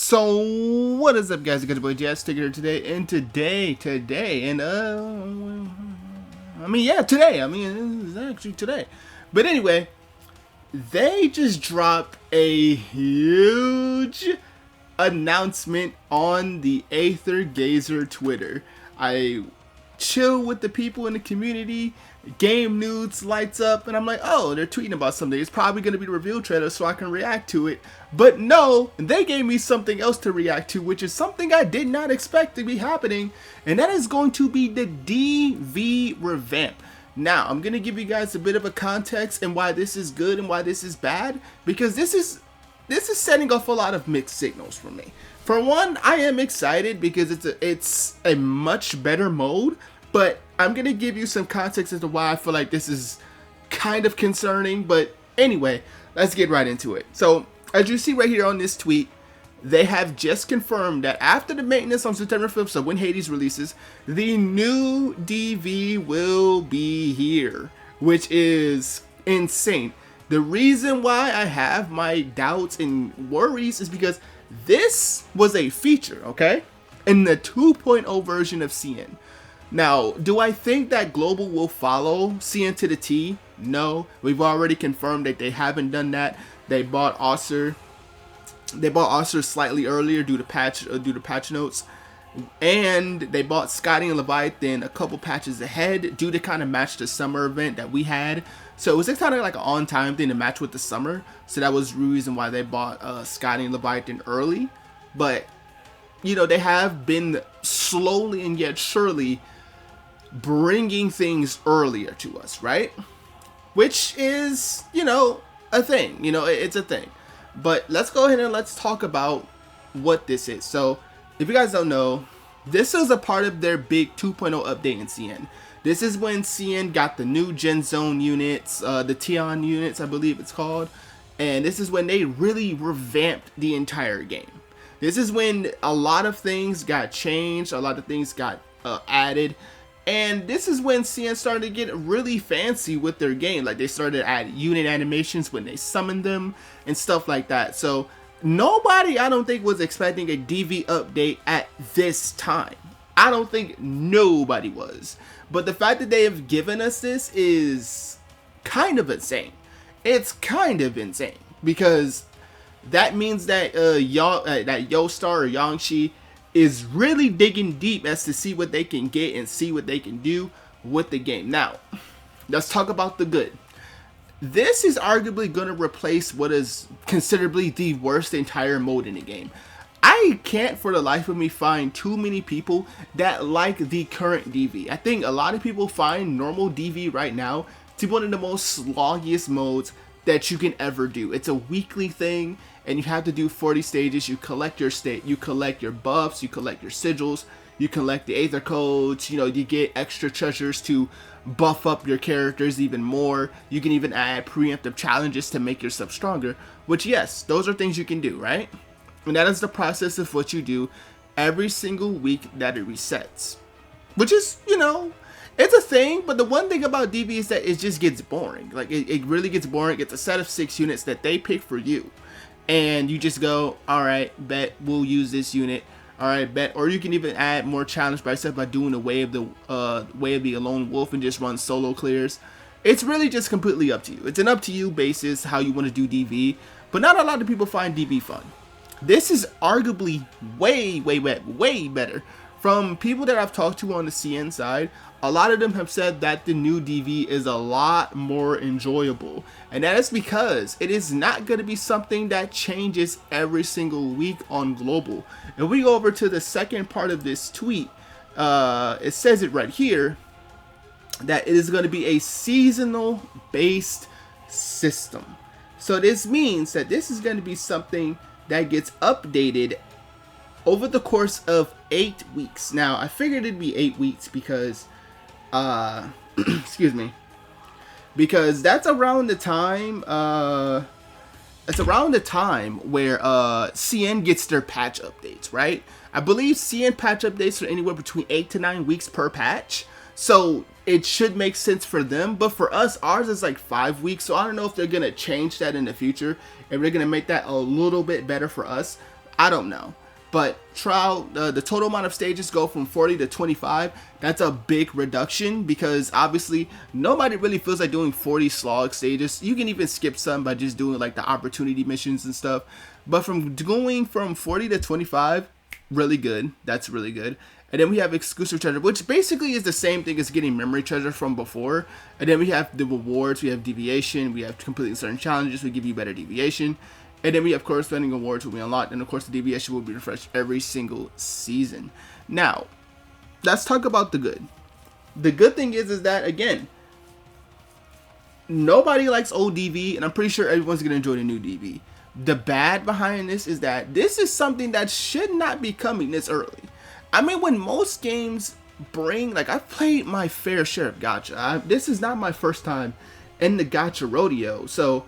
So what is up, guys? It's your boy Jazz Sticker here today, and today, today. It's actually today. But anyway, they just dropped a huge announcement on the Aether Gazer Twitter. I chill with the people in the community. Game news lights up, and I'm like, oh, they're tweeting about something. It's probably going to be the reveal trailer so I can react to it. But no, they gave me something else to react to, which is something I did not expect to be happening, and that is going to be the DV revamp. Now, I'm going to give you guys a bit of a context and why this is good and why this is bad, because this is setting off a lot of mixed signals for me. For one, I am excited because it's a much better mode, but I'm going to give you some context as to why I feel like this is kind of concerning. But anyway, let's get right into it. So, as you see right here on this tweet, they have just confirmed that after the maintenance on September 5th, so when Hades releases, the new DV will be here, which is insane. The reason why I have my doubts and worries is because this was a feature, okay, in the 2.0 version of CN. Now, do I think that Global will follow CN to the T? No. We've already confirmed that they haven't done that. They bought Aether. They bought Aether slightly earlier due to patch notes, and they bought Scotty and Leviathan a couple patches ahead due to kind of match the summer event that we had. So it was just kind of like an on-time thing to match with the summer. So that was the reason why they bought Scotty and Leviathan early. But you know, they have been slowly and yet surely bringing things earlier to us, right? Which is, you know, a thing. You know, it's a thing. But let's go ahead and let's talk about what this is. So, if you guys don't know, this is a part of their big 2.0 update in CN. This is when CN got the new Gen Zone units, the Tion units, I believe it's called. And this is when they really revamped the entire game. This is when a lot of things got changed, a lot of things got added. And this is when CN started to get really fancy with their game. Like, they started to add unit animations when they summoned them and stuff like that. So nobody, I don't think, was expecting a DV update at this time. I don't think nobody was. But the fact that they have given us this is kind of insane. It's kind of insane because that means that that Yostar or Yangshi is really digging deep as to see what they can get and see what they can do with the game. Now, let's talk about the good. This is arguably going to replace what is considerably the worst entire mode in the game. I can't for the life of me find too many people that like the current DV. I think a lot of people find normal DV right now to be one of the most sloggiest modes that you can ever do. It's a weekly thing, and you have to do 40 stages. You collect your you collect your buffs, you collect your sigils, you collect the Aether codes, you know, you get extra treasures to buff up your characters even more. You can even add preemptive challenges to make yourself stronger, which, yes, those are things you can do, right? And that is the process of what you do every single week that it resets, which is, you know, it's a thing. But the one thing about DV is that it just gets boring. Like, it really gets boring. It's a set of 6 units that they pick for you, and you just go, all right, bet we'll use this unit. All right, bet. Or you can even add more challenge by yourself by doing the way of the lone wolf and just run solo clears. It's really just completely up to you. It's an up to you basis how you want to do DV. But not a lot of people find DV fun. This is arguably way better. From people that I've talked to on the CN side, a lot of them have said that the new DV is a lot more enjoyable. And that is because it is not going to be something that changes every single week on Global. If we go over to the second part of this tweet, it says it right here, that it is going to be a seasonal based system. So this means that this is going to be something that gets updated over the course of 8 weeks. Now, I figured it'd be 8 weeks because, excuse me, because that's around the time, it's around the time where CN gets their patch updates, right? I believe CN patch updates are anywhere between 8 to 9 weeks per patch. So it should make sense for them, but for us, ours is like 5 weeks. So I don't know if they're gonna change that in the future, and we're gonna make that a little bit better for us. I don't know. But trial, the total amount of stages go from 40 to 25. That's a big reduction because obviously nobody really feels like doing 40 slog stages. You can even skip some by just doing like the opportunity missions and stuff. But from going from 40 to 25, really good. That's really good. And then we have exclusive treasure, which basically is the same thing as getting memory treasure from before. And then we have the rewards, we have deviation, we have completing certain challenges, we give you better deviation. And then we have corresponding awards will be unlocked, and of course the deviation will be refreshed every single season. Now, let's talk about the good. The good thing is that, again, nobody likes old DV, and I'm pretty sure everyone's going to enjoy the new DV. The bad behind this is that this is something that should not be coming this early. I mean, when most games bring, like, I've played my fair share of gacha. This is not my first time in the gacha rodeo, so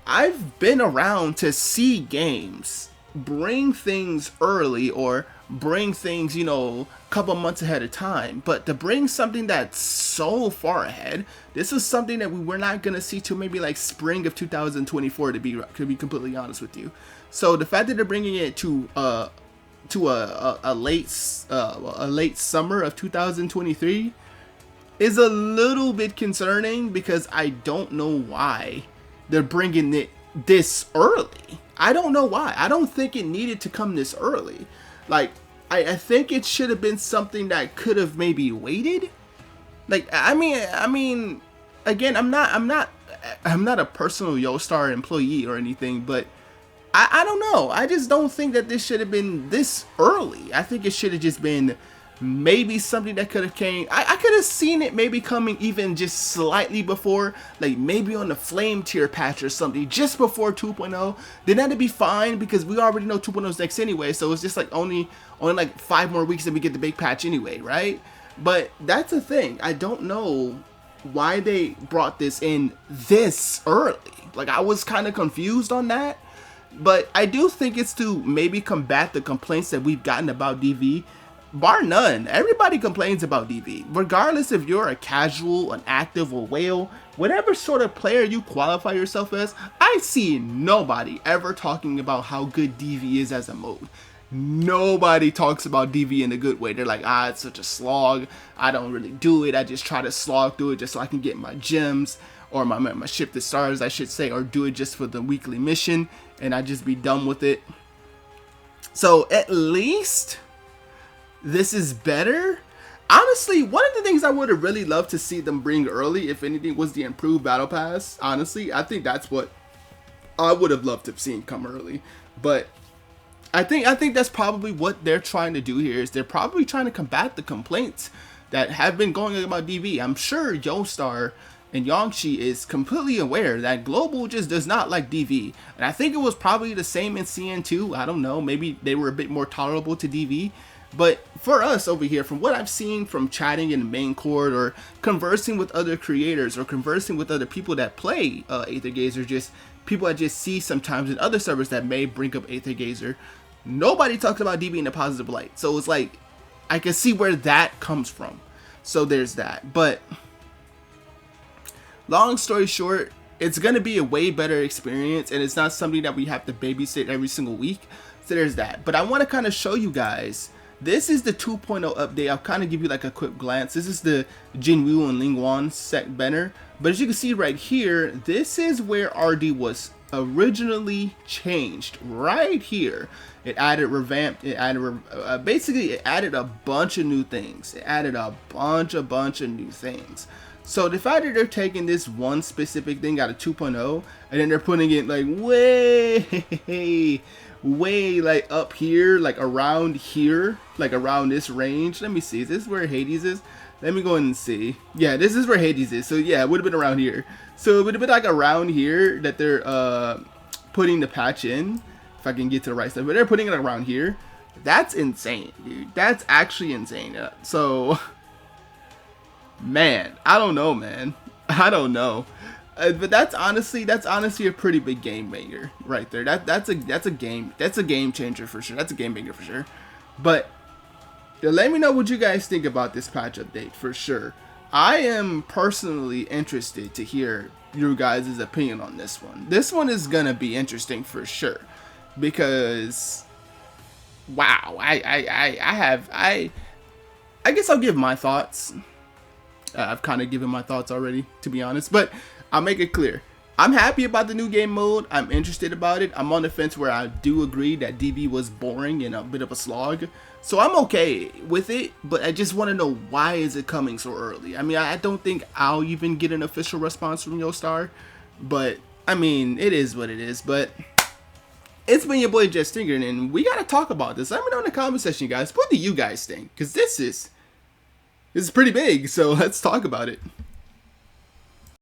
I've been around to see games bring things early or bring things, you know, a couple months ahead of time. But to bring something that's so far ahead, this is something that we were not going to see till maybe like spring of 2024, to be completely honest with you. So the fact that they're bringing it to a late summer of 2023 is a little bit concerning because I don't know why they're bringing it this early. I don't know why. I don't think it needed to come this early. Like, I think it should have been something that could have maybe waited. Like, I mean, again, I'm not a personal YoStar employee or anything, but I don't know. I just don't think that this should have been this early. I think it should have just been maybe something that could have came. I could have seen it maybe coming even just slightly before, like maybe on the flame tier patch or something, just before 2.0. Then that'd be fine because we already know 2.0's next anyway, so it's just like only like 5 more weeks and we get the big patch anyway, right? But that's the thing. I don't know why they brought this in this early. Like, I was kind of confused on that, but I do think it's to maybe combat the complaints that we've gotten about DV. Bar none, everybody complains about DV. Regardless if you're a casual, an active, or whale, whatever sort of player you qualify yourself as, I see nobody ever talking about how good DV is as a mode. Nobody talks about DV in a good way. They're like, it's such a slog. I don't really do it. I just try to slog through it just so I can get my gems, or my shifted stars, I should say, or do it just for the weekly mission, and I just be done with it. So at least this is better. Honestly, one of the things I would have really loved to see them bring early, if anything, was the improved battle pass. Honestly, I think that's what I would have loved to have seen come early. But I think that's probably what they're trying to do here, is they're probably trying to combat the complaints that have been going on about DV. I'm sure YoStar and Yongshi is completely aware that Global just does not like DV. And I think it was probably the same in CN2. I don't know, maybe they were a bit more tolerable to DV. But for us over here, from what I've seen from chatting in the main court or conversing with other creators or conversing with other people that play Aether Gazer, just people I just see sometimes in other servers that may bring up Aether Gazer, nobody talks about DV in a positive light. So it's like, I can see where that comes from. So there's that. But long story short, it's going to be a way better experience, and it's not something that we have to babysit every single week. So there's that. But I want to kind of show you guys, this is the 2.0 update. I'll kind of give you like a quick glance. This is the Jinwoo and Lingwan set banner. But as you can see right here, this is where RD was originally changed. Right here. It added revamped, it added, basically it added a bunch of new things. It added a bunch of new things. So the fact that they're taking this one specific thing out of 2.0 and then they're putting it like way like up here, like around here, like around this range. Let me see, is this where Hades is? Let me go in and see. Yeah, this is where Hades is. So yeah, it would have been around here. So it would have been like around here that they're putting the patch in, if I can get to the right stuff. But they're putting it around here. That's insane, dude. That's actually insane. So man, I don't know, man. I don't know. But that's honestly a pretty big game banger right there. That's a game changer for sure. That's a game banger for sure. But let me know what you guys think about this patch update for sure. I am personally interested to hear your guys' opinion on this one. This one is gonna be interesting for sure, because wow. I guess I'll give my thoughts. I've kind of given my thoughts already, to be honest, but I'll make it clear. I'm happy about the new game mode. I'm interested about it. I'm on the fence where I do agree that DB was boring and a bit of a slog. So I'm okay with it, but I just want to know, why is it coming so early? I mean, I don't think I'll even get an official response from Star, but I mean, it is what it is. But it's been your boy Jet Stingren, and we gotta talk about this. Let me know in the comment section, guys. What do you guys think? Because this is pretty big, so let's talk about it.